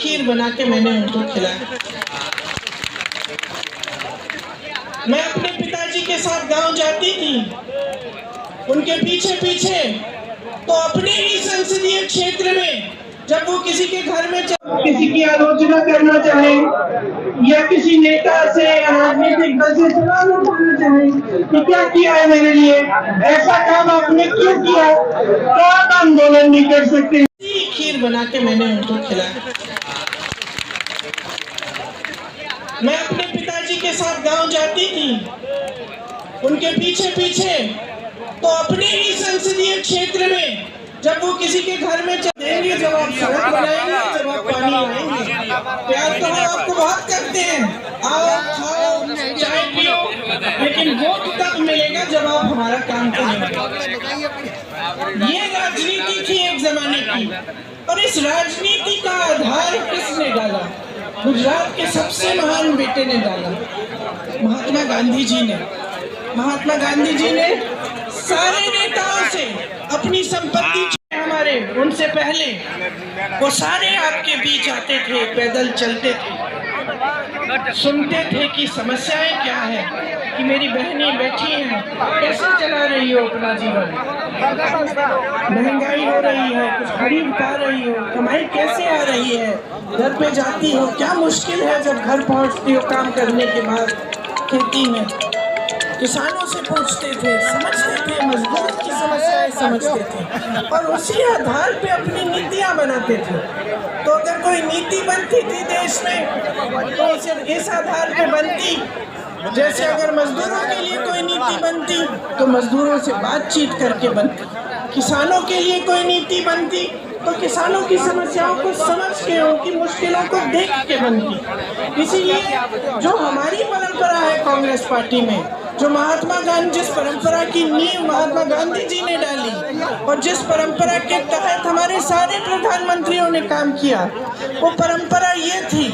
खीर बना के मैंने उनको खिलाया। मैं अपने पिताजी के साथ गांव जाती थी, उनके पीछे पीछे, तो अपने ही संसदीय क्षेत्र में जब वो किसी के घर में किसी की आलोचना करना चाहे या किसी नेता से राजनीतिक दल से सवाल उठाना चाहे कि क्या किया है मेरे लिए, ऐसा काम आपने क्यों किया, तो आप आंदोलन नहीं कर सकते। खीर बना के मैंने उनको खिलाया। मैं अपने पिताजी के साथ गांव जाती थी, उनके पीछे पीछे, तो अपने ही संसदीय क्षेत्र में जब वो किसी के घर में देंगे, जब आप सड़क बनाएंगे, जब आप पानी लाएंगे, प्यार तो हम आपको बहुत करते हैं, आओ खाओ चाय पियो, लेकिन वो तब मिलेगा जब आप हमारा काम करेंगे। ये राजनीति थी एक जमाने की, और इस राजनीति का आधार किसने डाला? गुजरात के सबसे महान बेटे ने डाला, महात्मा गांधी जी ने। महात्मा गांधी जी ने सारे नेताओं से अपनी संपत्ति, हमारे उनसे पहले वो सारे आपके बीच आते थे, पैदल चलते थे, सुनते थे कि समस्याएं क्या है, कि मेरी बहनें बैठी हैं, कैसे चला रही हो अपना जीवन, महंगाई हो रही है, कुछ खरीद पा रही हो, कमाई कैसे आ रही है, घर पे जाती हो, क्या मुश्किल है जब घर पहुंचती हो काम करने के बाद खेती में। किसानों से पूछते थे, समझते थे, मजदूरों की समस्याएं समझते थे, और उसी आधार पे अपनी नीतियां बनाते थे। तो अगर कोई नीति बनती थी देश में, तो सिर्फ इस आधार पे बनती, जैसे अगर मजदूरों के लिए कोई नीति बनती तो मजदूरों से बातचीत करके बनती, किसानों के लिए कोई नीति बनती तो किसानों की समस्याओं को समझ के, उनकी मुश्किलों को देख के बनती। इसीलिए जो हमारी परंपरा है कांग्रेस पार्टी में, जो महात्मा गांधी, जिस परंपरा की नींव महात्मा गांधी जी ने डाली और जिस परंपरा के तहत हमारे सारे प्रधानमंत्रियों ने काम किया, वो परंपरा ये थी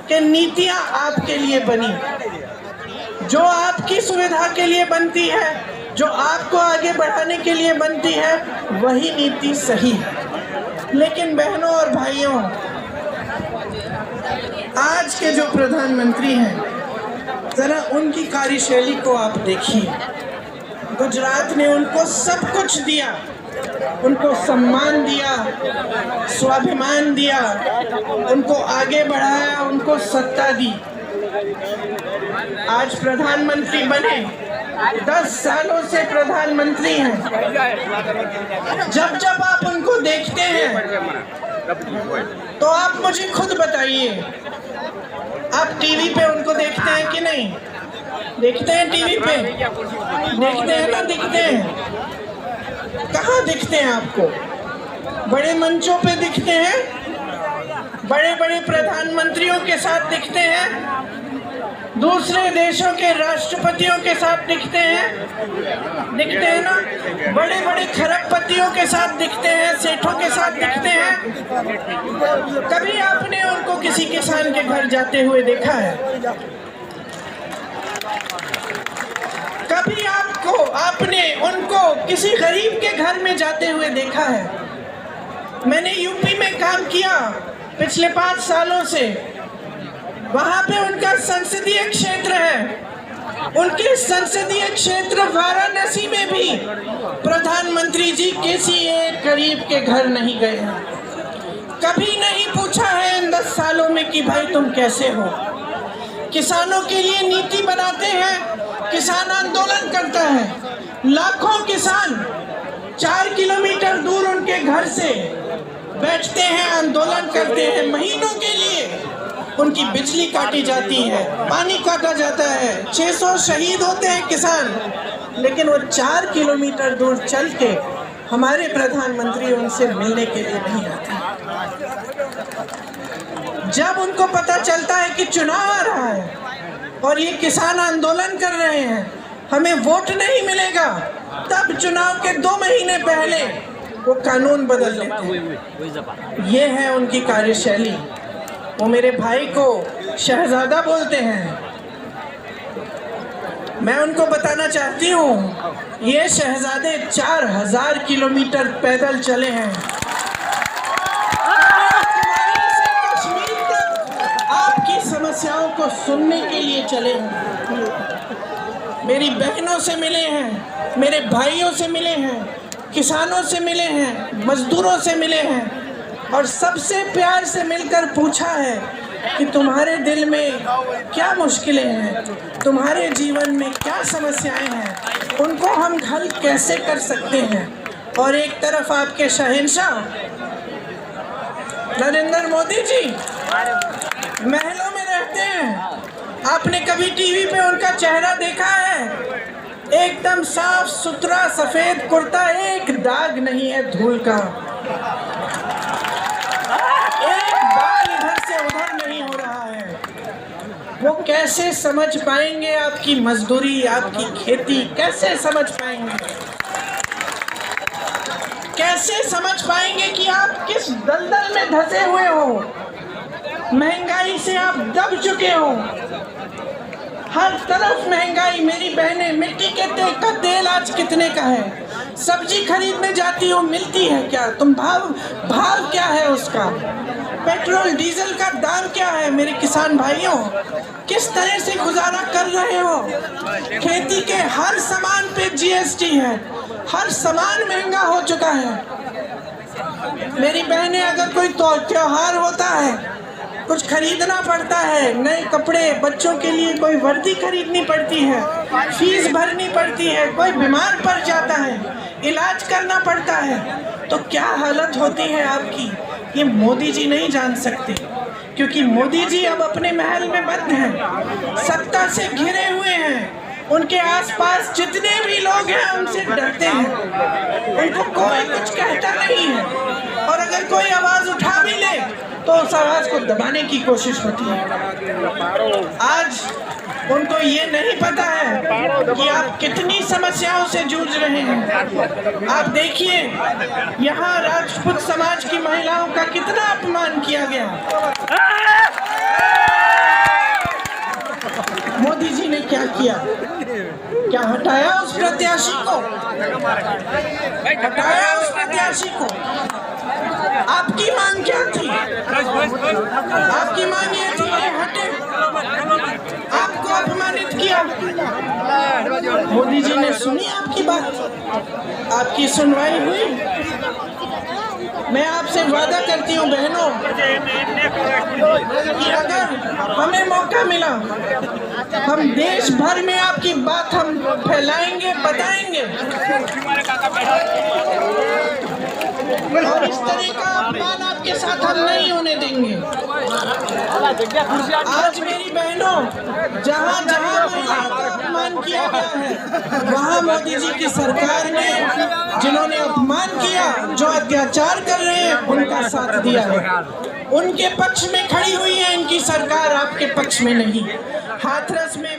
कि नीतियां आपके लिए बनी, जो आपकी सुविधा के लिए बनती है, जो आपको आगे बढ़ाने के लिए बनती है, वही नीति सही है। लेकिन बहनों और भाइयों, आज के जो प्रधानमंत्री हैं, जरा उनकी कार्यशैली को आप देखिए। गुजरात ने उनको सब कुछ दिया, उनको सम्मान दिया, स्वाभिमान दिया, उनको आगे बढ़ाया, उनको सत्ता दी। आज प्रधानमंत्री बने, 10 सालों से प्रधानमंत्री हैं। जब जब आप उनको देखते हैं तो आप मुझे खुद बताइए, आप टीवी पे उनको देखते हैं कि नहीं? देखते हैं टीवी पे, देखते हैं ना, दिखते हैं। कहाँ दिखते हैं आपको? बड़े मंचों पे दिखते हैं, बड़े बड़े प्रधानमंत्रियों के साथ दिखते हैं, दूसरे देशों के राष्ट्रपतियों के साथ दिखते हैं ना, बड़े बड़े खरबपतियों के साथ दिखते हैं, सेठों के साथ दिखते हैं। कभी आपने उनको किसी किसान के घर जाते हुए देखा है? कभी आपने उनको किसी गरीब के घर में जाते हुए देखा है? मैंने यूपी में काम किया पिछले 5 सालों से, वहां पे उनका संसदीय क्षेत्र है। उनके संसदीय क्षेत्र वाराणसी में भी प्रधानमंत्री जी किसी एक गरीब के घर नहीं गए हैं। कभी नहीं पूछा है इन 10 सालों में कि भाई तुम कैसे हो। किसानों के लिए नीति बनाते हैं, किसान आंदोलन करता है, लाखों किसान 4 किलोमीटर दूर उनके घर से बैठते हैं, आंदोलन करते हैं, महीनों के लिए उनकी बिजली काटी जाती है, पानी काटा जाता है, 600 शहीद होते हैं किसान, लेकिन वो 4 किलोमीटर दूर चल के हमारे प्रधानमंत्री उनसे मिलने के लिए नहीं आते। जब उनको पता चलता है कि चुनाव आ रहा है और ये किसान आंदोलन कर रहे हैं, हमें वोट नहीं मिलेगा, तब चुनाव के 2 महीने पहले वो कानून बदल लेते हैं। ये है उनकी कार्यशैली। वो मेरे भाई को शहजादा बोलते हैं। मैं उनको बताना चाहती हूँ, ये शहजादे 4000 किलोमीटर पैदल चले हैं। कश्मीर सुनने के लिए चले हैं। मेरी बहनों से मिले हैं, मेरे भाइयों से मिले हैं, किसानों से मिले हैं, मजदूरों से मिले हैं और सबसे प्यार से मिलकर पूछा है कि तुम्हारे दिल में क्या मुश्किलें हैं, तुम्हारे जीवन में क्या समस्याएं हैं, उनको हम हल कैसे कर सकते हैं। और एक तरफ आपके शहंशाह नरेंद्र मोदी जी महलों में रहते हैं। आपने कभी टीवी पे उनका चेहरा देखा है? एकदम साफ सुथरा सफेद कुर्ता, एक दाग नहीं है धूल का, एक बाल इधर से उधर नहीं हो रहा है। वो कैसे समझ पाएंगे आपकी मजदूरी, आपकी खेती? कैसे समझ पाएंगे? कैसे समझ पाएंगे कि आप किस दलदल में धंसे हुए हो? महंगाई से आप दब चुके हो, हर तरफ महंगाई। मेरी बहनें, मिट्टी के तेल का तेल आज कितने का है? सब्जी खरीदने जाती हो, मिलती है क्या? तुम भाव क्या है उसका? पेट्रोल डीजल का दाम क्या है? मेरे किसान भाइयों, किस तरह से गुजारा कर रहे हो? खेती के हर सामान पे जीएसटी है, हर सामान महंगा हो चुका है। मेरी बहनें, अगर कोई त्योहार होता है, कुछ खरीदना पड़ता है, नए कपड़े, बच्चों के लिए कोई वर्दी खरीदनी पड़ती है, फीस भरनी पड़ती है, कोई बीमार पड़ जाता है, इलाज करना पड़ता है, तो क्या हालत होती है आपकी? ये मोदी जी नहीं जान सकते, क्योंकि मोदी जी अब अपने महल में बंद हैं, सत्ता से घिरे हुए हैं। उनके आसपास जितने भी लोग हैं उनसे डरते हैं, उनको कोई कुछ कहता नहीं है, और अगर कोई आवाज उठा भी ले तो उस आवाज को दबाने की कोशिश होती है। आज उनको ये नहीं पता है कि आप कितनी समस्याओं से जूझ रहे हैं। आप देखिए, यहाँ राजपूत समाज की महिलाओं का कितना अपमान किया गया। मोदी जी ने क्या किया? क्या हटाया उस प्रत्याशी को? हटाया उस प्रत्याशी को? आपकी मांग क्या थी? आपकी मांग ये थी कि हटे, आपको अपमानित किया। मोदी जी ने सुनी आपकी बात, आपकी सुनवाई हुई। मैं आपसे वादा करती हूँ बहनों कि अगर हमें मौका मिला, हम देश भर में आपकी बात हम फैलाएंगे, बताएंगे, और इस तरह का अपमान आपके साथ हम नहीं होने देंगे। आज मेरी बहनों, जहाँ जहाँ महिलाओं का अपमान किया गया है, वहाँ मोदी जी की सरकार ने जिन्होंने अपमान किया, जो अत्याचार कर रहे हैं, उनका साथ दिया है, उनके पक्ष में खड़ी हुई है इनकी सरकार, आपके पक्ष में नहीं। हाथरस में